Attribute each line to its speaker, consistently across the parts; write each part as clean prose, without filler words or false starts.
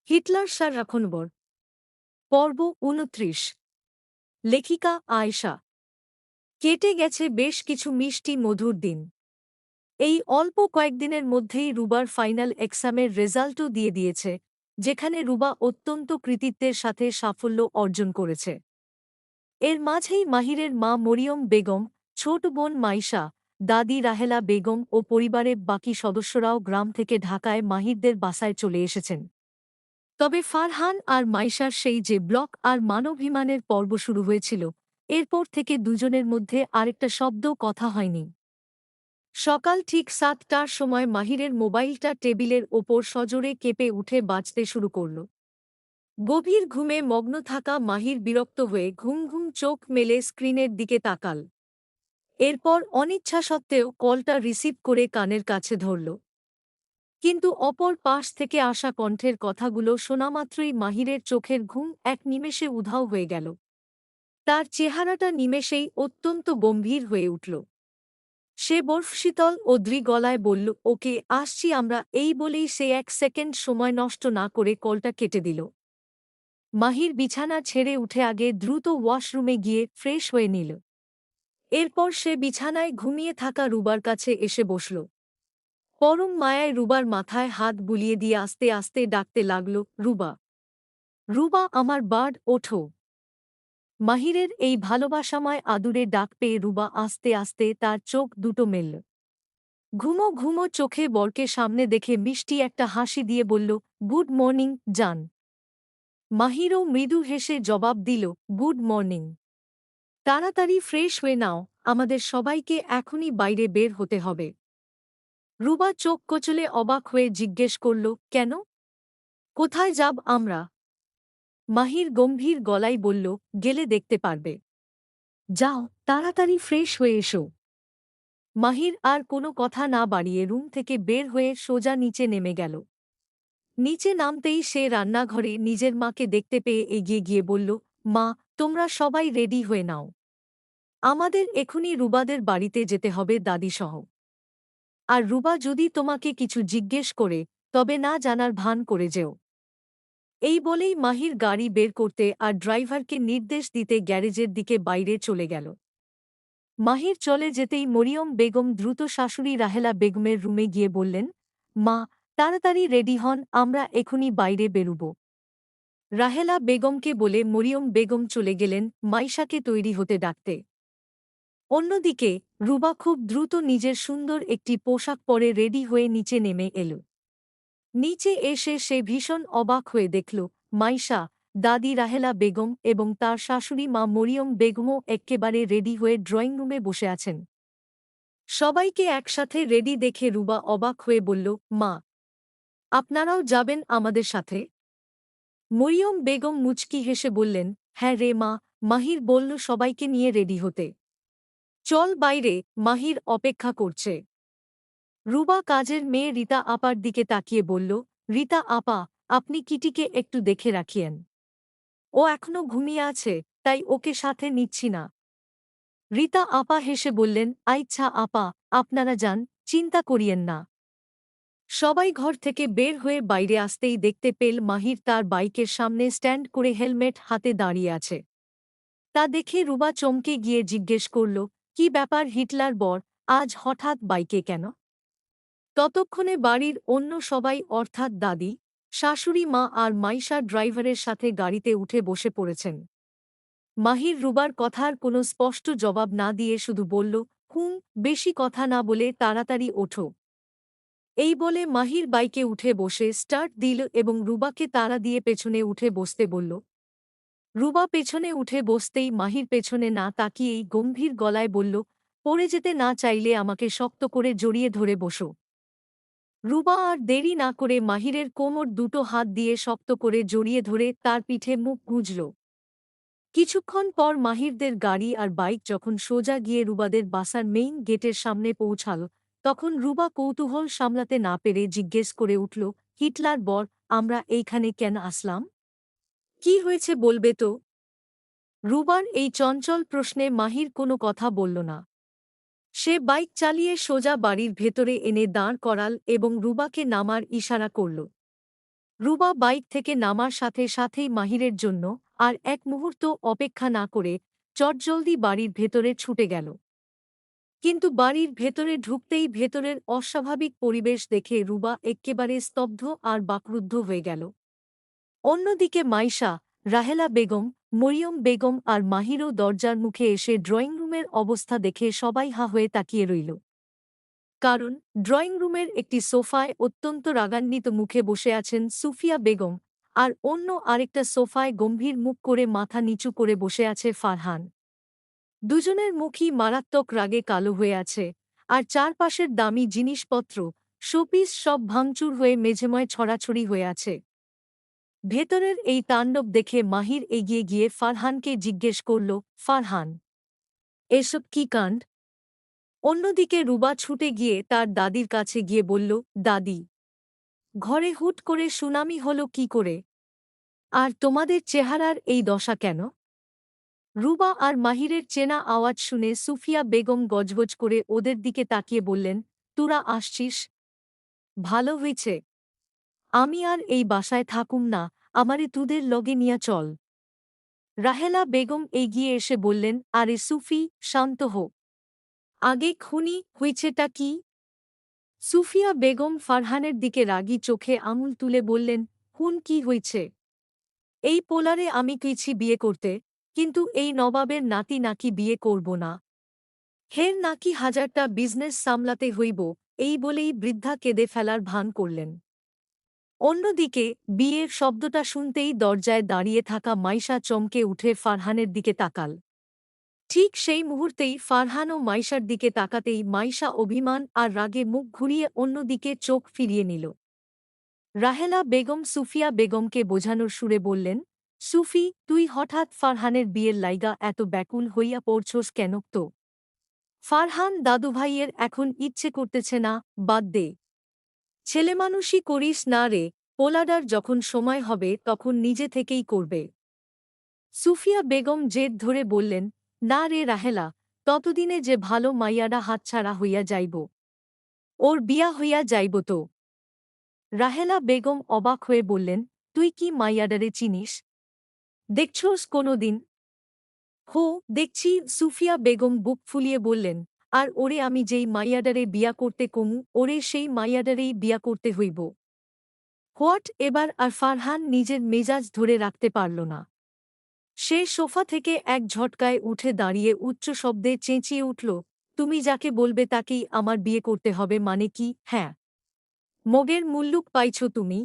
Speaker 1: Hitler সারাক্ষণবর পর্ব ২৯ লেখিকা আয়েশা। কেটে গেছে বেশ কিছু মিষ্টি মধুর দিন। এই অল্প কয়েকদিনের মধ্যেই রুবার ফাইনাল এক্সামের রেজাল্টও দিয়ে দিয়েছে, যেখানে রুবা অত্যন্ত কৃতিত্বের সাথে সাফল্য অর্জন করেছে। এর মাঝেই মাহিরের মা মরিয়ম বেগম, ছোট বোন মাইশা, দাদি রাহেলা বেগম ও পরিবারের বাকি সদস্যরাও গ্রাম থেকে ঢাকায় মাহিরদের বাসায় চলে এসেছেন। তবে ফারহান আর মাইশার সেই যে ব্লক আর মানবাভিমানের পর্ব শুরু হয়েছিল, এরপর থেকে দুজনের মধ্যে আরেকটা শব্দ কথা হয়নি। সকাল ঠিক ৭টার সময় মাহিরের মোবাইলটা টেবিলের ওপর সজোরে কেঁপে উঠে বাজতে শুরু করল। গভীর ঘুমে মগ্ন থাকা মাহির বিরক্ত হয়ে ঘুম ঘুম চোখ মেলে স্ক্রিনের দিকে তাকাল। এরপর অনিচ্ছা সত্ত্বেও কলটা রিসিভ করে কানের কাছে ধরল। কিন্তু অপর পাশ থেকে আসা কণ্ঠের কথাগুলো শোনামাত্রই মাহিরের চোখের ঘুম এক নিমেষে উধাও হয়ে গেল। তার চেহারাটা নিমেষেই অত্যন্ত গম্ভীর হয়ে উঠল। সে বরফশীতল ও গলায় বলল, ওকে, আসছি আমরা। এই বলেই সে ১ সেকেন্ড সময় নষ্ট না করে কলটা কেটে দিল। মাহির বিছানা ছেড়ে উঠে আগে দ্রুত ওয়াশরুমে গিয়ে ফ্রেশ হয়ে নিল। এরপর সে বিছানায় ঘুমিয়ে থাকা রুবার কাছে এসে বসল। পরম মায়ায় রুবার মাথায় হাত বুলিয়ে দিয়ে আস্তে আস্তে ডাকতে লাগল, রুবা, রুবা আমার বার্ড, ওঠো। মাহিরের এই ভালোবাসাময় আদুরে ডাক পেয়ে রুবা আস্তে আস্তে তার চোখ দুটো মেলল। ঘুমো ঘুমো চোখে বরকে সামনে দেখে মিষ্টি একটা হাসি দিয়ে বলল, গুড মর্নিং জান। মাহিরও মৃদু হেসে জবাব দিল, গুড মর্নিং। তাড়াতাড়ি ফ্রেশ হয়ে নাও, আমাদের সবাইকে এখনই বাইরে বের হতে হবে। রুবা চোখ কচলে অবাক হয়ে জিজ্ঞেস করল, কেন? কোথায় যাব আমরা? মাহির গম্ভীর গলায় বলল, গেলে দেখতে পারবে। যাও, তাড়াতাড়ি ফ্রেশ হয়ে এসো। মাহির আর কোনো কথা না বাড়িয়ে রুম থেকে বের হয়ে সোজা নিচে নেমে গেল। নিচে নামতেই সে রান্নাঘরে নিজের মাকে দেখতে পেয়ে এগিয়ে গিয়ে বলল, মা, তোমরা সবাই রেডি হয়ে নাও। আমাদের এখনই রুবাদের বাড়িতে যেতে হবে দাদিসহ। আর রুবা যদি তোমাকে কিছু জিজ্ঞেস করে, তবে না জানার ভান করে যেও। এই বলেই মাহির গাড়ি বের করতে আর ড্রাইভারকে নির্দেশ দিতে গ্যারেজের দিকে বাইরে চলে গেল। মাহির চলে যেতেই মরিয়ম বেগম দ্রুত শাশুড়ি রাহেলা বেগমের রুমে গিয়ে বললেন, মা, তাড়াতাড়ি রেডি হন, আমরা এখনই বাইরে বেরুব। রাহেলা বেগমকে বলে মরিয়ম বেগম চলে গেলেন মাইশাকে তৈরি হতে ডাকতে। অন্যদিকে রুবা খুব দ্রুত নিজের সুন্দর একটি পোশাক পরে রেডি হয়ে নিচে নেমে এল। নিচে এসে সে ভীষণ অবাক হয়ে দেখল, মাইশা, দাদি রাহেলা বেগম এবং তার শাশুড়ি মা মরিয়ম বেগমও এক্কেবারে রেডি হয়ে ড্রয়িং রুমে বসে আছেন। সবাইকে একসাথে রেডি দেখে রুবা অবাক হয়ে বলল, মা, আপনারাও যাবেন আমাদের সাথে? মরিয়ম বেগম মুচকি হেসে বললেন, হ্যাঁ রে মা। মাহির বলল সবাইকে নিয়ে রেডি হতে। চল বাইরে, মাহির অপেক্ষা করছে। রুবা কাজের মেয়ে রীতা আপার দিকে তাকিয়ে বলল, রীতা আপা, আপনি কিটিকে একটু দেখে রাখিয়েন। ও এখনো ঘুমিয়ে আছে, তাই ওকে সাথে নিচ্ছি না। রীতা আপা হেসে বললেন, আচ্ছা আপা, আপনারা যান, চিন্তা করিয়েন না। সবাই ঘর থেকে বের হয়ে বাইরে আসতেই দেখতে পেল মাহির তার বাইকের সামনে স্ট্যান্ড করে হেলমেট হাতে দাঁড়িয়ে আছে। তা দেখে রুবা চমকে গিয়ে জিজ্ঞেস করল, কি ব্যাপার হিটলার বর, আজ হঠাৎ বাইকে কেন? ততক্ষণে বাড়ির অন্য সবাই অর্থাৎ দাদি, শাশুড়ি মা আর মাইশা ড্রাইভারের সাথে গাড়িতে উঠে বসে পড়েছেন। মাহির রুবার কথার কোনো স্পষ্ট জবাব না দিয়ে শুধু বলল, হুম, বেশি কথা না বলে তাড়াতাড়ি ওঠো। এই বলে মাহির বাইকে উঠে বসে স্টার্ট দিল এবং রুবাকে তাড়া দিয়ে পেছনে উঠে বসতে বলল। রুবা পেছনে উঠে বসতেই মাহির পেছনে না তাকিয়েই গম্ভীর গলায় বলল, পড়ে যেতে না চাইলে আমাকে শক্ত করে জড়িয়ে ধরে বসো। রুবা আর দেরি না করে মাহিরের কোমর দুটো হাত দিয়ে শক্ত করে জড়িয়ে ধরে তার পিঠে মুখ গুঁজল। কিছুক্ষণ পর মাহিরদের গাড়ি আর বাইক যখন সোজা গিয়ে রুবাদের বাসার মেইন গেটের সামনে পৌঁছাল, তখন রুবা কৌতূহল সামলাতে না পেরে জিজ্ঞেস করে উঠল, হিটলার বর, আমরা এইখানে কেন আসলাম? কি হয়েছে বলবে তো? রুবার এই চঞ্চল প্রশ্নে মাহির কোনো কথা বলল না। সে বাইক চালিয়ে সোজা বাড়ির ভেতরে এনে দাঁড় করাল এবং রুবাকে নামার ইশারা করল। রুবা বাইক থেকে নামার সাথে সাথেই মাহিরের জন্য আর এক মুহূর্ত অপেক্ষা না করে চটজলদি বাড়ির ভেতরে ছুটে গেল। কিন্তু বাড়ির ভেতরে ঢুকতেই ভেতরের অস্বাভাবিক পরিবেশ দেখে রুবা এক্কেবারে স্তব্ধ আর বাকরুদ্ধ হয়ে গেল। অন্যদিকে মাইশা, রাহেলা বেগম, মরিয়ম বেগম আর মাহিরও দরজার মুখে এসে ড্রয়িং রুমের অবস্থা দেখে সবাই হা হয়ে তাকিয়ে রইল। কারণ ড্রয়িং রুমের একটি সোফায় অত্যন্ত রাগান্বিত মুখে বসে আছেন সুফিয়া বেগম, আর অন্য আরেকটা সোফায় গম্ভীর মুখ করে মাথা নিচু করে বসে আছে ফারহান। দুজনের মুখই মারাত্মক রাগে কালো হয়ে আছে, আর চারপাশের দামি জিনিসপত্র, শোপিস সব ভাঙচুর হয়ে মেঝেময় ছড়াছড়ি হয়ে আছে। ভেতরের এই তাণ্ডব দেখে মাহির এগিয়ে গিয়ে ফারহানকে জিজ্ঞেস করল, ফারহান, এসব কি কাণ্ড? অন্যদিকে রুবা ছুটে গিয়ে তার দাদির কাছে গিয়ে বলল, দাদি, ঘরে হুট করে সুনামি হলো কি করে? আর তোমাদের চেহারার এই দশা কেন? রুবা আর মাহিরের চেনা আওয়াজ শুনে সুফিয়া বেগম গজগজ করে ওদের দিকে তাকিয়ে বললেন, তোরা আসছিস? ভালো হয়েছে। আমি আর এই বাসায় থাকুম না, আমারে তুদের লগে নিয়া চল। রাহেলা বেগম এগিয়ে এসে বললেন, আরে সুফি, শান্ত হো। আগে খুনি হইছেটা কি? সুফিয়া বেগম ফারহানের দিকে রাগী চোখে আঙুল তুলে বললেন, হুন কি হইছে? এই পোলারে আমি কইছি বিয়ে করতে, কিন্তু এই নবাবের নাতি নাকি বিয়ে করব না। হের নাকি হাজারটা বিজনেস সামলাতে হইব, এই বলেই বৃদ্ধা কেঁদে ফেলার ভান করলেন। অন্যদিকে বিয়ের শব্দটা শুনতেই দরজায় দাঁড়িয়ে থাকা মাইশা চমকে উঠে ফারহানের দিকে তাকাল। ঠিক সেই মুহূর্তেই ফারহান ও মাইশার দিকে তাকাতেই মাইশা অভিমান আর রাগে মুখ ঘুরিয়ে অন্যদিকে চোখ ফিরিয়ে নিল। রাহেলা বেগম সুফিয়া বেগমকে বোঝানোর সুরে বললেন, সুফি, তুই হঠাৎ ফারহানের বিয়ের লাইগা এত ব্যাকুল হইয়া পড়ছস কেন তো? ফারহান দাদুভাইয়ের এখন ইচ্ছে করতেছে না, বাদ দে। ছেলেমানুষই করিস না রে, পোলাডার যখন সময় হবে তখন নিজে থেকেই করবে। সুফিয়া বেগম জেদ ধরে বললেন, না রে রাহেলা, ততদিনে যে ভালো মাইয়াডা হাতছাড়া হইয়া যাইব। ওর বিয়া হইয়া যাইব তো। রাহেলা বেগম অবাক হয়ে বললেন, তুই কি মাইয়াডারে চিনিস? দেখছোস কোনো দিন? হো, দেখছি, সুফিয়া বেগম বুক ফুলিয়ে বললেন, আর ওরে আমি যেই মাইয়াডারে বিয়া করতে কমু ওরে সেই মাইয়াডারেই বিয়া করতে হইব। হোয়াট? এবার আর ফারহান নিজের মেজাজ ধরে রাখতে পারল না। সে সোফা থেকে এক ঝটকায় উঠে দাঁড়িয়ে উচ্চ শব্দে চেঁচিয়ে উঠল, তুমি যাকে বলবে তাকেই আমার বিয়ে করতে হবে মানে কি? হ্যাঁ, মগের মুল্লুক পাইছ তুমি?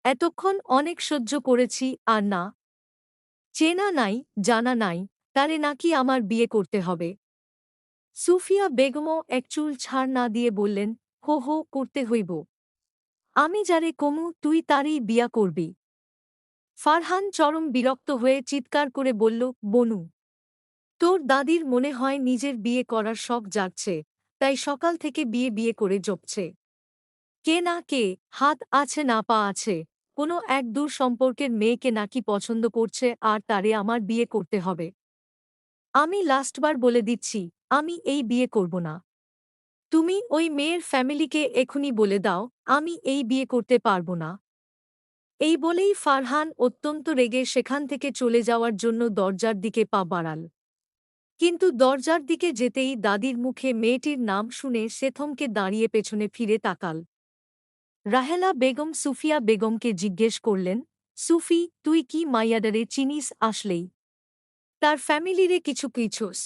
Speaker 1: এতক্ষণ অনেক সহ্য করেছি, আর না? চেনা নাই, জানা নাই, তারে নাকি আমার বিয়ে করতে হবে? সুফিয়া বেগমও এক চুল ছাড় না দিয়ে বললেন, হো হো করতে হইব। আমি যারে কমু তুই তারই বিয়া করবি। ফারহান চরম বিরক্ত হয়ে চিৎকার করে বলল, বনু, তোর দাদির মনে হয় নিজের বিয়ে করার শখ জাগছে, তাই সকাল থেকে বিয়ে বিয়ে করে জপছে। কে না কে, হাত আছে না পা আছে, কোনো এক দূর সম্পর্কের মেয়েকে নাকি পছন্দ করছে আর তারে আমার বিয়ে করতে হবে। আমি লাস্টবার বলে দিচ্ছি, আমি এই বিয়ে করব না। তুমি ওই মেয়ের ফ্যামিলিকে এখনই বলে দাও, আমি এই বিয়ে করতে পারব না। এই বলেই ফারহান অত্যন্ত রেগে সেখান থেকে চলে যাওয়ার জন্য দরজার দিকে পা বাড়াল। কিন্তু দরজার দিকে যেতেই দাদির মুখে মেয়েটির নাম শুনে সে থমকে দাঁড়িয়ে পেছনে ফিরে তাকাল। রাহেলা বেগম সুফিয়া বেগমকে জিজ্ঞেস করলেন, সুফি, তুই কি মাইয়াডারে চিনিস আসলেই? তার ফ্যামিলিরে কিছু কিছোস?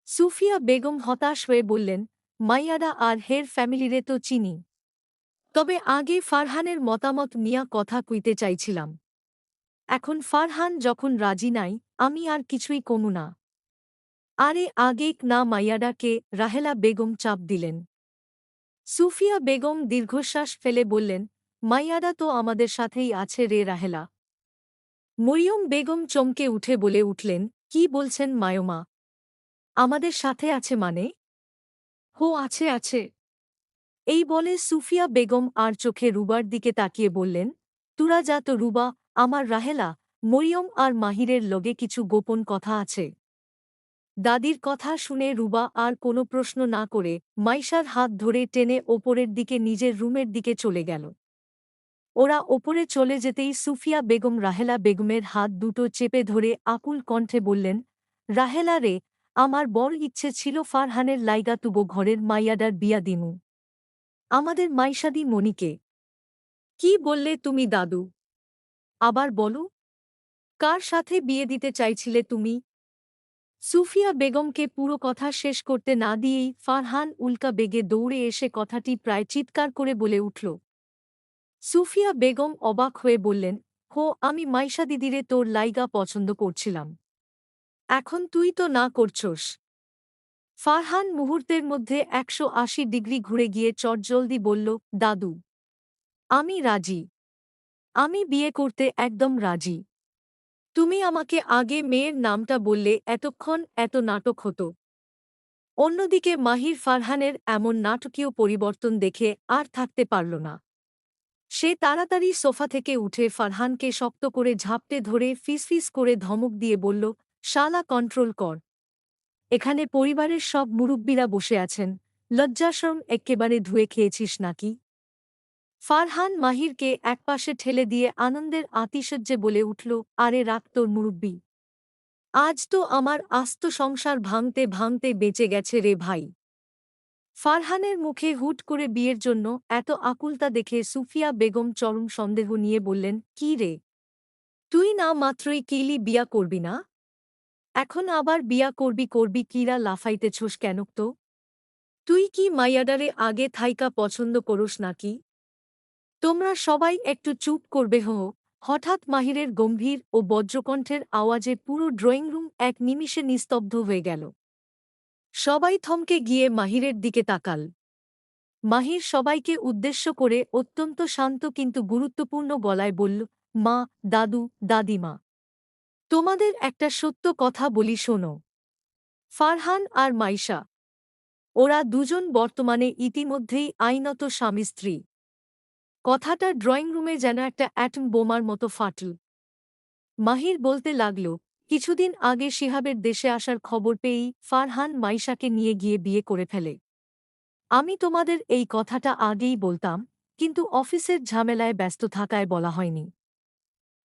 Speaker 1: সুফিয়া বেগম হতাশ হয়ে বললেন, মাইয়াডা আর হের ফ্যামিলিরে তো চিনি, তবে আগে ফারহানের মতামত নিয়া কথা কইতে চাইছিলাম। এখন ফারহান যখন রাজি নাই, আমি আর কিছুই কমু না। আরে আগেক না মাইয়াডাকে? রাহেলা বেগম চাপ দিলেন। সুফিয়া বেগম দীর্ঘশ্বাস ফেলে বললেন, মাইয়াডা তো আমাদের সাথেই আছে রে রাহেলা। মরিয়ম বেগম চমকে উঠে বলে উঠলেন, কি বলছেন মায়মা? আমাদের সাথে আছে মানে? হো, আছে আছে। এই বলে সুফিয়া বেগম আর চোখে রুবার দিকে তাকিয়ে বললেন, তুরা যা তো রুবা, আমার রাহেলা, মরিয়ম আর মাহিরের লগে কিছু গোপন কথা আছে। দাদির কথা শুনে রুবা আর কোনো প্রশ্ন না করে মাইশার হাত ধরে টেনে ওপরের দিকে নিজের রুমের দিকে চলে গেল। ওরা ওপরে চলে যেতেই সুফিয়া বেগম রাহেলা বেগমের হাত দুটো চেপে ধরে আকুল কণ্ঠে বললেন, রাহেলা রে, আমার বড় ইচ্ছে ছিল ফারহানের লাইগা তুবো ঘরের মাইয়াডার বিয়া দিমু। আমাদের মাইশাদি মনিকে। কি বললে তুমি দাদু? আবার বলো। কার সাথে বিয়ে দিতে চাইছিলে তুমি? সুফিয়া বেগমকে পুরো কথা শেষ করতে না দিয়েই ফারহান উল্কা বেগে দৌড়ে এসে কথাটি প্রায় চিৎকার করে বলে উঠল। সুফিয়া বেগম অবাক হয়ে বললেন, হো, আমি মাইশা দিদিরে তোর লাইগা পছন্দ করছিলাম। এখন তুই তো না করছস। ফারহান মুহূর্তের মধ্যে 180 ডিগ্রি ঘুরে গিয়ে চটজলদি বলল, দাদু, আমি রাজি। আমি বিয়ে করতে একদম রাজি। তুমি আমাকে আগে মেয়ের নামটা বললে এতক্ষণ এত নাটক হতো। অন্যদিকে মাহির ফারহানের এমন নাটকীয় পরিবর্তন দেখে আর থাকতে পারল না। সে তাড়াতাড়ি সোফা থেকে উঠে ফারহানকে শক্ত করে ঝাপটে ধরে ফিসফিস করে ধমক দিয়ে বলল, শালা কন্ট্রোল কর। এখানে পরিবারের সব মুরুব্বিরা বসে আছেন, লজ্জাশরম এক্কেবারে ধুয়ে খেয়েছিস নাকি? ফারহান মাহিরকে একপাশে ঠেলে দিয়ে আনন্দের আতিশয্যে বলে উঠল, আরে রাখ তোর মুরুব্বি। আজ তো আমার আস্ত সংসার ভাঙতে ভাঙতে বেঁচে গেছে রে ভাই। ফারহানের মুখে হুট করে বিয়ের জন্য এত আকুলতা দেখে সুফিয়া বেগম চরম সন্দেহ নিয়ে বললেন, কি রে, তুই না মাত্রই কিলি বিয়া করবি না? এখন আবার বিয়া করবি করবি কিরা লাফাইতেছোস কেন তো? তুই কি মাইয়াডারে আগে থাইকা পছন্দ করস নাকি? তোমরা সবাই একটু চুপ করবে হো। হঠাৎ মাহিরের গম্ভীর ও বজ্রকণ্ঠের আওয়াজে পুরো ড্রয়িং রুম এক নিমিষে নিস্তব্ধ হয়ে গেল। সবাই থমকে গিয়ে মাহিরের দিকে তাকাল। মাহির সবাইকে উদ্দেশ্য করে অত্যন্ত শান্ত কিন্তু গুরুত্বপূর্ণ গলায় বলল, মা, দাদু, দাদিমা, তোমাদের একটা সত্য কথা বলি শোনো। ফারহান আর মাইশা, ওরা দুজন বর্তমানে ইতিমধ্যেই আইনত স্বামী স্ত্রী। কথাটা ড্রয়িং রুমে যেন একটা অ্যাটম বোমার মতো ফাটল। মাহির বলতে লাগল, কিছুদিন আগে শিহাবের দেশে আসার খবর পেয়েই ফারহান মাইশাকে নিয়ে গিয়ে বিয়ে করে ফেলে। আমি তোমাদের এই কথাটা আগেই বলতাম, কিন্তু অফিসের ঝামেলায় ব্যস্ত থাকায় বলা হয়নি।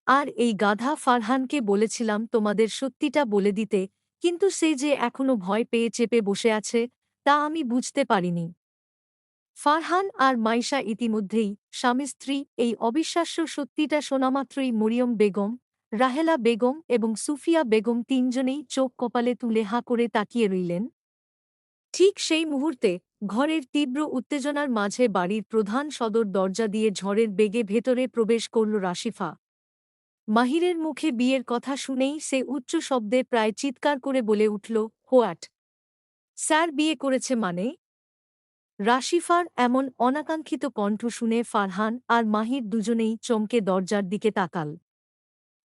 Speaker 1: আর এই গাধা ফারহানকে বলেছিলাম তোমাদের সত্যিটা বলে দিতে, কিন্তু সে যে এখনো ভয় পেয়ে চেপে বসে আছে, তা আমি বুঝতে পারিনি। ফারহান আর মাইশা ইতিমধ্যেই স্বামী স্ত্রী। এই অবিশ্বাস্য সত্যিটা শোনামাত্রই মরিয়ম বেগম, রাহেলা বেগম এবং সুফিয়া বেগম তিনজনেই চোখ কপালে তুলে হাঁ করে তাকিয়ে রইলেন। ঠিক সেই মুহূর্তে ঘরের তীব্র উত্তেজনার মাঝে বাড়ির প্রধান সদর দরজা দিয়ে ঝড়ের বেগে ভেতরে প্রবেশ করল রাশিফা। মাহিরের মুখে বিয়ের কথা শুনেই সে উচ্চ শব্দে প্রায় চিৎকার করে বলে উঠল, হোয়াট? স্যার বিয়ে করেছে মানে? রাশিফার এমন অনাকাঙ্ক্ষিত কণ্ঠ শুনে ফারহান আর মাহির দুজনেই চমকে দরজার দিকে তাকাল।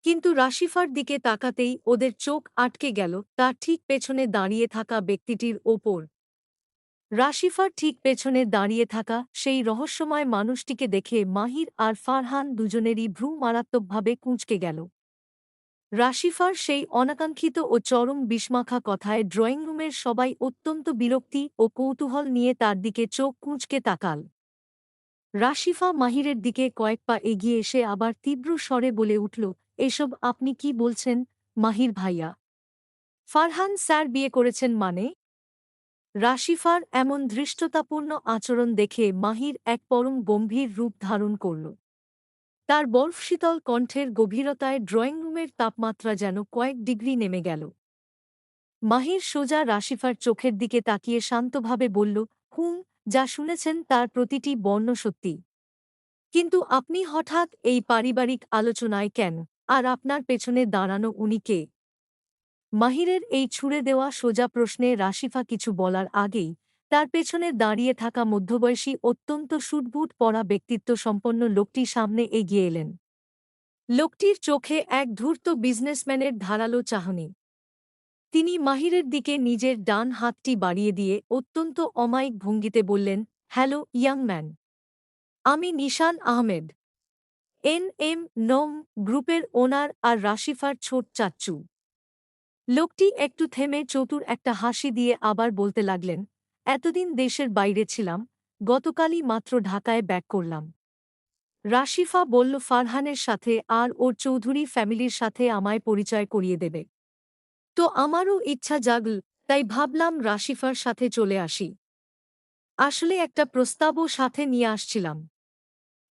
Speaker 1: কিন্তু রাশিফার দিকে তাকাতেই ওদের চোখ আটকে গেল তার ঠিক পেছনে দাঁড়িয়ে থাকা ব্যক্তিটির ওপর। রাশিফার ঠিক পেছনে দাঁড়িয়ে থাকা সেই রহস্যময় মানুষটিকে দেখে মাহির আর ফারহান দুজনেরই ভ্রু মারাত্মকভাবে কুঁচকে গেল। রাশিফার সেই অনাকাঙ্ক্ষিত ও চরম বিস্মাখা কথায় ড্রয়িং রুমের সবাই অত্যন্ত বিরক্তি ও কৌতূহল নিয়ে তার দিকে চোখ কুঁচকে তাকাল। রাশিফা মাহিরের দিকে কয়েক পা এগিয়ে এসে আবার তীব্র স্বরে বলে উঠল, এসব আপনি কি বলছেন, মাহির ভাইয়া? ফারহান স্যার বিয়ে করেছেন মানে? রাশিফার এমন ধৃষ্টতাপূর্ণ আচরণ দেখে মাহির এক পরম গম্ভীর রূপ ধারণ করল। তার বরফশীতল কণ্ঠের গভীরতায় ড্রয়িং রুমের তাপমাত্রা যেন কয়েক ডিগ্রি নেমে গেল। মাহির সোজা রাশিফার চোখের দিকে তাকিয়ে শান্তভাবে বলল, হুম, যা শুনেছেন তার প্রতিটি বর্ণ সত্যি। কিন্তু আপনি হঠাৎ এই পারিবারিক আলোচনায় কেন, আর আপনার পেছনে দাঁড়ানো উনি কে? মাহিরের এই ছুড়ে দেওয়া সোজা প্রশ্নে রাশিফা কিছু বলার আগেই তার পেছনে দাঁড়িয়ে থাকা মধ্যবয়সী অত্যন্ত সুটবুট পরা ব্যক্তিত্বসম্পন্ন লোকটি সামনে এগিয়ে এলেন। লোকটির চোখে এক ধূর্ত বিজনেসম্যানের ধারালো চাহনি। তিনি মাহিরের দিকে নিজের ডান হাতটি বাড়িয়ে দিয়ে অত্যন্ত অমায়িক ভঙ্গিতে বললেন, হ্যালো ইয়াং ম্যান, আমি নিশান আহমেদ, এন নম গ্রুপের ওনার আর রাশিফার ছোট চাচ্চু। লোকটি একটু থেমে চতুর একটা হাসি দিয়ে আবার বলতে লাগলেন, এতদিন দেশের বাইরে ছিলাম, গতকালই মাত্র ঢাকায় ব্যাক করলাম। রাশিফা বলল ফারহানের সাথে আর ওর চৌধুরী ফ্যামিলির সাথে আমায় পরিচয় করিয়ে দেবে। তো আমারও ইচ্ছা জাগল, তাই ভাবলাম রাশিফার সাথে চলে আসি। আসলে একটা প্রস্তাবও সাথে নিয়ে আসছিলাম।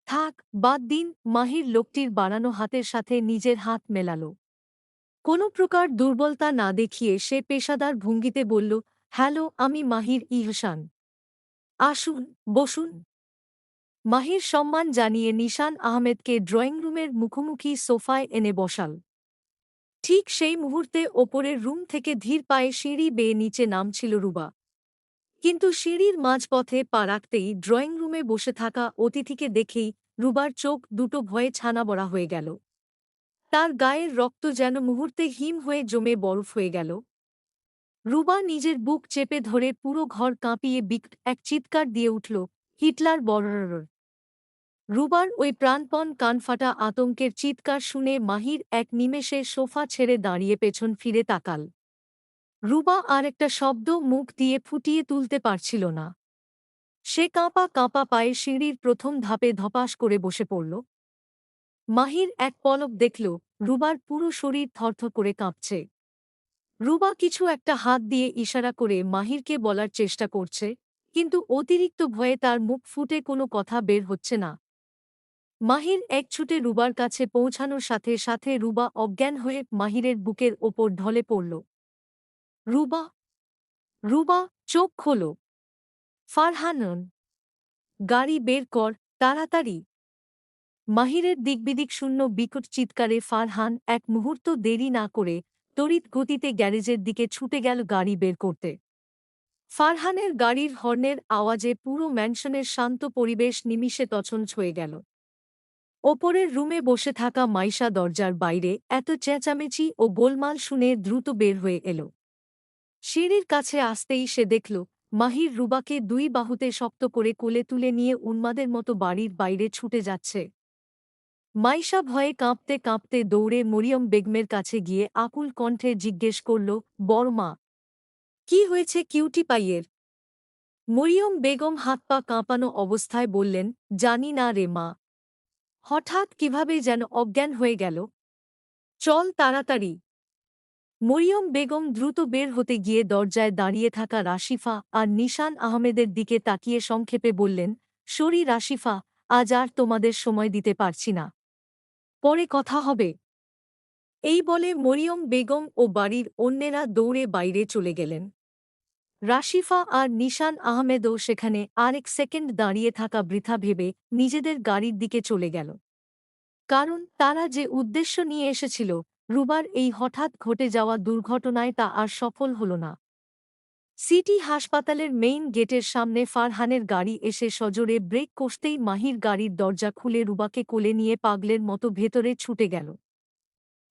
Speaker 1: থাক, বাদ দিন। মাহির লোকটির বাড়ানো হাতের সাথে নিজের হাত মেলাল। কোনো প্রকার দুর্বলতা না দেখিয়ে সে পেশাদার ভঙ্গিতে বলল, হ্যালো, আমি মাহির ইহসান। আসুন, বসুন। মাহির সম্মান জানিয়ে নিশান আহমেদকে ড্রয়িং রুমের মুখোমুখি সোফায় এনে বসাল। ঠিক সেই মুহূর্তে ওপরের রুম থেকে ধীর পায়ে সিঁড়ি বেয়ে নিচে নামছিল রুবা। কিন্তু সিঁড়ির মাঝপথে পা রাখতেই ড্রয়িং রুমে বসে থাকা অতিথিকে দেখেই রুবার চোখ দুটো ভয়ে ছানাবড়া হয়ে গেল। তার গায়ের রক্ত যেন মুহূর্তে হিম হয়ে জমে বরফ হয়ে গেল। রুবা নিজের বুক চেপে ধরে পুরো ঘর কাঁপিয়ে বিকট এক চিৎকার দিয়ে উঠল, হিটলার বর্ডার। রুবার ওই প্রাণপণ কানফাটা আতঙ্কের চিৎকার শুনে মাহির এক নিমেষে সোফা ছেড়ে দাঁড়িয়ে পেছন ফিরে তাকাল। রুবা আর একটা শব্দ মুখ দিয়ে ফুটিয়ে তুলতে পারছিল না। সে কাঁপা কাঁপা পায়ে সিঁড়ির প্রথম ধাপে ধপাস করে বসে পড়ল। মাহির এক পলক দেখল রুবার পুরো শরীর থরথর করে কাঁপছে। রুবা কিছু একটা হাত দিয়ে ইশারা করে মাহিরকে বলার চেষ্টা করছে, কিন্তু অতিরিক্ত ভয়ে তার মুখ ফুটে কোনো কথা বের হচ্ছে না। মাহির এক ছুটে রুবার কাছে পৌঁছানোর সাথে সাথে রুবা অজ্ঞান হয়ে মাহিরের বুকের ওপর ঢলে পড়ল। রুবা, রুবা, চোখ খোলো। ফারহানন, গাড়ি বের কর, তাড়াতাড়ি। মাহিরের দিকবিদিক শূন্য বিকট চিৎকারে ফারহান এক মুহূর্ত দেরি না করে তড়িৎ গতিতে গ্যারেজের দিকে ছুটে গেল গাড়ি বের করতে। ফারহানের গাড়ির হর্নের আওয়াজে পুরো ম্যানশনের শান্ত পরিবেশ নিমিষে তছনছ হয়ে গেল। ওপরের রুমে বসে থাকা মাইশা দরজার বাইরে এত চেঁচামেচি ও গোলমাল শুনে দ্রুত বের হয়ে এল। সিঁড়ির কাছে আসতেই সে দেখল মাহির রুবাকে দুই বাহুতে শক্ত করে কোলে তুলে নিয়ে উন্মাদের মতো বাড়ির বাইরে ছুটে যাচ্ছে। মাইশা ভয়ে কাঁপতে কাঁপতে দৌড়ে মরিয়ম বেগমের কাছে গিয়ে আকুল কণ্ঠে জিজ্ঞেস করল, বড়মা, কি হয়েছে কিউটি পাইয়ের? মরিয়ম বেগম হাত পা কাঁপানো অবস্থায় বললেন, জানি না রে মা। হঠাৎ কিভাবে যেন অজ্ঞান হয়ে গেল। চল তাড়াতাড়ি। মরিয়ম বেগম দ্রুত বের হতে গিয়ে দরজায় দাঁড়িয়ে থাকা রাশিফা আর নিশান আহমেদের দিকে তাকিয়ে সংক্ষেপে বললেন, সরি রাশিফা, আজ আর তোমাদের সময় দিতে পারছি না। পরে কথা হবে। এই বলে মরিয়ম বেগম ও বাড়ির অন্যেরা দৌড়ে বাইরে চলে গেলেন। রাশিফা আর নিশান আহমেদও সেখানে আরেক সেকেন্ড দাঁড়িয়ে থাকা বৃথা ভেবে নিজেদের গাড়ির দিকে চলে গেল। কারণ তারা যে উদ্দেশ্য নিয়ে এসেছিল, রুবার এই হঠাৎ ঘটে যাওয়া দুর্ঘটনায় তা আর সফল হল না। সিটি হাসপাতালের মেইন গেটের সামনে ফারহানের গাড়ি এসে সজোরে ব্রেক কষতেই মাহির গাড়ির দরজা খুলে রুবাকে কোলে নিয়ে পাগলের মতো ভেতরে ছুটে গেল।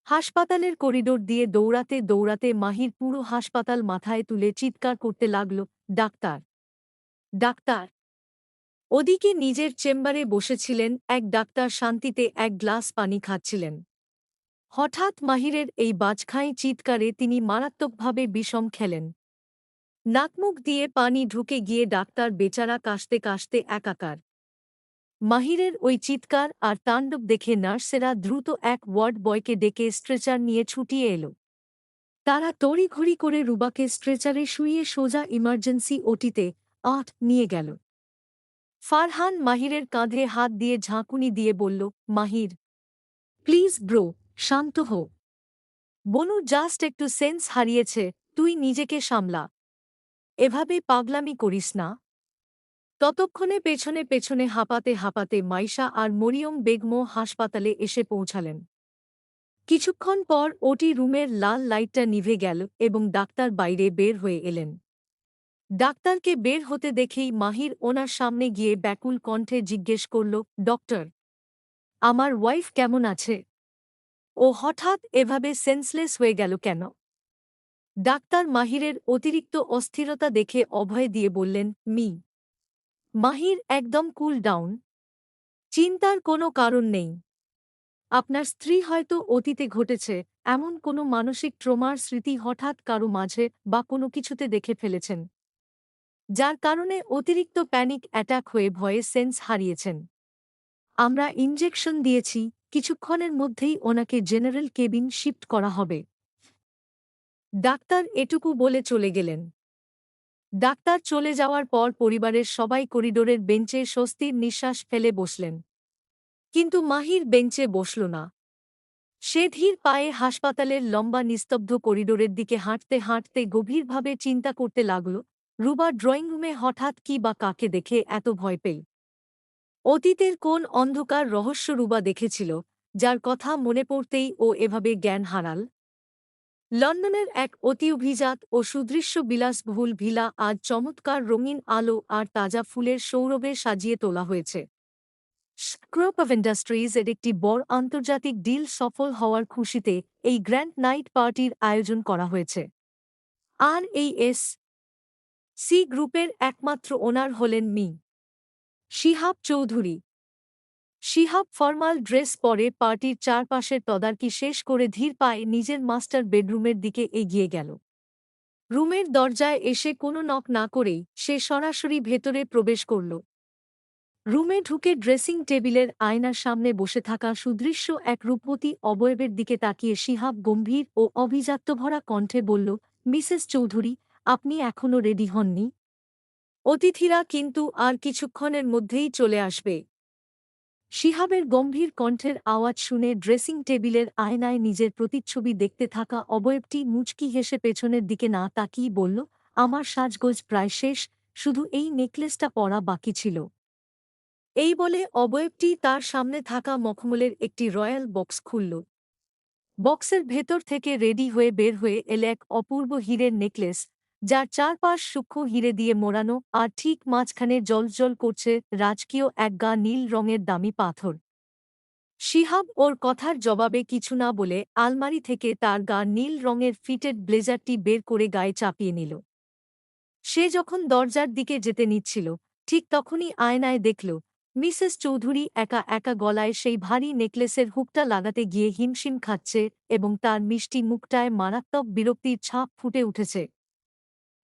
Speaker 1: হাসপাতালের করিডোর দিয়ে দৌড়াতে দৌড়াতে মাহির পুরো হাসপাতাল মাথায় তুলে চিৎকার করতে লাগল, ডাক্তার, ডাক্তার। ওদিকে নিজের চেম্বারে বসেছিলেন এক ডাক্তার শান্তিতে এক গ্লাস পানি খাচ্ছিলেন। হঠাৎ মাহিরের এই বাজখাঁই চিৎকারে তিনি মারাত্মকভাবে বিষম খেলেন। নাকমুখ দিয়ে পানি ঢুকে গিয়ে ডাক্তার বেচারা কাশতে কাশতে একাকার। মাহিরের ওই চিৎকার আর তাণ্ডব দেখে নার্সেরা দ্রুত এক ওয়ার্ড বয়কে ডেকে স্ট্রেচার নিয়ে ছুটিয়ে এল। তারা তড়িঘড়ি করে রুবাকে স্ট্রেচারে শুইয়ে সোজা ইমার্জেন্সি ওটিতে নিয়ে গেল। ফারহান মাহিরের কাঁধে হাত দিয়ে ঝাঁকুনি দিয়ে বলল, মাহির, প্লিজ ব্রো, শান্ত হো। বনু জাস্ট একটু সেন্স হারিয়েছে, তুই নিজেকে সামলা। এভাবে পাগলামি করিস না। ততক্ষণে পেছনে পেছনে হাঁপাতে হাঁপাতে মাইশা আর মরিয়ম বেগমও হাসপাতালে এসে পৌঁছালেন। কিছুক্ষণ পর ওটি রুমের লাল লাইটটা নিভে গেল এবং ডাক্তার বাইরে বের হয়ে এলেন। ডাক্তারকে বের হতে দেখেই মাহির ওনার সামনে গিয়ে ব্যাকুল কণ্ঠে জিজ্ঞেস করল, ডক্টর, আমার ওয়াইফ কেমন আছে? ও হঠাৎ এভাবে সেন্সলেস হয়ে গেল কেন? ডাক্তার মাহিরের অতিরিক্ত অস্থিরতা দেখে অভয় দিয়ে বললেন, মাহির, একদম কুল ডাউন। চিন্তার কোনো কারণ নেই। আপনার স্ত্রী হয়তো অতীতে ঘটেছে এমন কোনো মানসিক ট্রমার স্মৃতি হঠাৎ কারো মাঝে বা কোনো কিছুতে দেখে ফেলেছেন, যার কারণে অতিরিক্ত প্যানিক অ্যাটাক হয়ে ভয়ে সেন্স হারিয়েছেন। আমরা ইনজেকশন দিয়েছি, কিছুক্ষণের মধ্যেই ওনাকে জেনারেল কেবিন শিফট করা হবে। ডাক্তার এটুকু বলে চলে গেলেন। ডাক্তার চলে যাওয়ার পর পরিবারের সবাই করিডোরের বেঞ্চে স্বস্তির নিঃশ্বাস ফেলে বসলেন। কিন্তু মাহির বেঞ্চে বসল না। সে ধীর পায়ে হাসপাতালের লম্বা নিস্তব্ধ করিডোরের দিকে হাঁটতে হাঁটতে গভীরভাবে চিন্তা করতে লাগল, রুবা ড্রয়িং রুমে হঠাৎ কি বা কাকে দেখে এত ভয় পেল। অতীতের কোন অন্ধকার রহস্য রুবা দেখেছিল, যার কথা মনে পড়তেই ও এভাবে জ্ঞান হারাল? লন্ডনের এক অতি অভিজাত ও সুদৃশ্য বিলাসবহুল ভিলা আজ চমৎকার রঙিন আলো আর তাজা ফুলের সৌরভে সাজিয়ে তোলা হয়েছে। স্ক্রপ অফ ইন্ডাস্ট্রিজ এর একটি বড় আন্তর্জাতিক ডিল সফল হওয়ার খুশিতে এই গ্র্যান্ড নাইট পার্টির আয়োজন করা হয়েছে। আর এই সি গ্রুপের একমাত্র ওনার হলেন শিহাব চৌধুরী। শিহাব ফরমাল ড্রেস পরে পার্টির চারপাশের তদারকি শেষ করে ধীর পায়ে নিজের মাস্টার বেডরুমের দিকে এগিয়ে গেল। রুমের দরজায় এসে কোনো নক না করেই সে সরাসরি ভেতরে প্রবেশ করল। রুমে ঢুকে ড্রেসিং টেবিলের আয়নার সামনে বসে থাকা সুদৃশ্য এক রূপবতী অবয়বের দিকে তাকিয়ে শিহাব গম্ভীর ও অভিজাত্যভরা কণ্ঠে বলল, মিসেস চৌধুরী, আপনি এখনও রেডি হননি? অতিথিরা কিন্তু আর কিছুক্ষণের মধ্যেই চলে আসবে। শিহাবের গম্ভীর কণ্ঠের আওয়াজ শুনে ড্রেসিং টেবিলের আয়নায় নিজের প্রতিচ্ছবি দেখতে থাকা অবয়বটি মুচকি হেসে পেছনের দিকে না তাকিয়ে বলল, আমার সাজগোজ প্রায় শেষ, শুধু এই নেকলেসটা পরা বাকি ছিল। এই বলে অবয়বটি তার সামনে থাকা মখমলের একটি রয়্যাল বক্স খুলল। বক্সের ভেতর থেকে রেডি হয়ে বের হয়ে এলে এক অপূর্ব হীরের নেকলেস, যার চারপাশ সূক্ষ্ম হীরে দিয়ে মোড়ানো আর ঠিক মাঝখানে জ্বলজ্বল করছে রাজকীয় এক গা নীল রঙের দামি পাথর। শিহাব ওর কথার জবাবে কিছু না বলে আলমারি থেকে তার গা নীল রঙের ফিটেড ব্লেজারটি বের করে গায়ে চাপিয়ে নিল। সে যখন দরজার দিকে যেতে নিচ্ছিল, ঠিক তখনই আয়নায় দেখল মিসেস চৌধুরী একা একা গলায় সেই ভারী নেকলেসের হুকটা লাগাতে গিয়ে হিমশিম খাচ্ছে এবং তার মিষ্টি মুখটায় মারাত্মক বিরক্তির ছাপ ফুটে উঠেছে।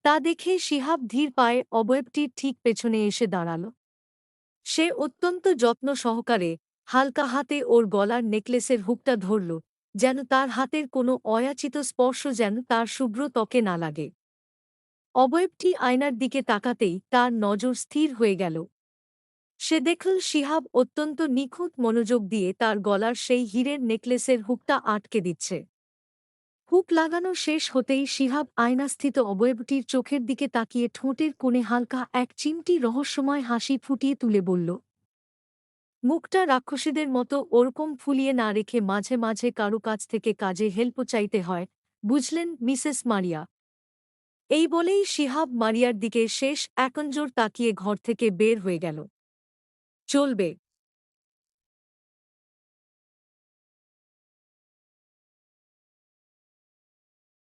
Speaker 1: তা দেখে শিহাব ধীর পায়ে অবয়বটির ঠিক পেছনে এসে দাঁড়াল। সে অত্যন্ত যত্ন সহকারে হালকা হাতে ওর গলার নেকলেসের হুকটা ধরল, যেন তার হাতের কোনো অযাচিত স্পর্শ যেন তার শুভ্র ত্বকে না লাগে। অবয়বটি আয়নার দিকে তাকাতেই তার নজর স্থির হয়ে গেল। সে দেখল শিহাব অত্যন্ত নিখুঁত মনোযোগ দিয়ে তার গলার সেই হীরের নেকলেসের হুকটা আটকে দিচ্ছে। হুক লাগানো শেষ হতেই শিহাব আয়নাস্থিত অবয়বটির চোখের দিকে তাকিয়ে ঠোঁটের কোণে হালকা এক চিমটি রহস্যময় হাসি ফুটিয়ে তুলে বলল, মুখটা রাক্ষসীদের মতো ওরকম ফুলিয়ে না রেখে মাঝে মাঝে কারো কাছ থেকে কাজে হেল্প চাইতে হয়, বুঝলেন মিসেস মারিয়া? এই বলেই শিহাব মারিয়ার দিকে শেষ একনজর তাকিয়ে ঘর থেকে বের হয়ে গেল। চলবে।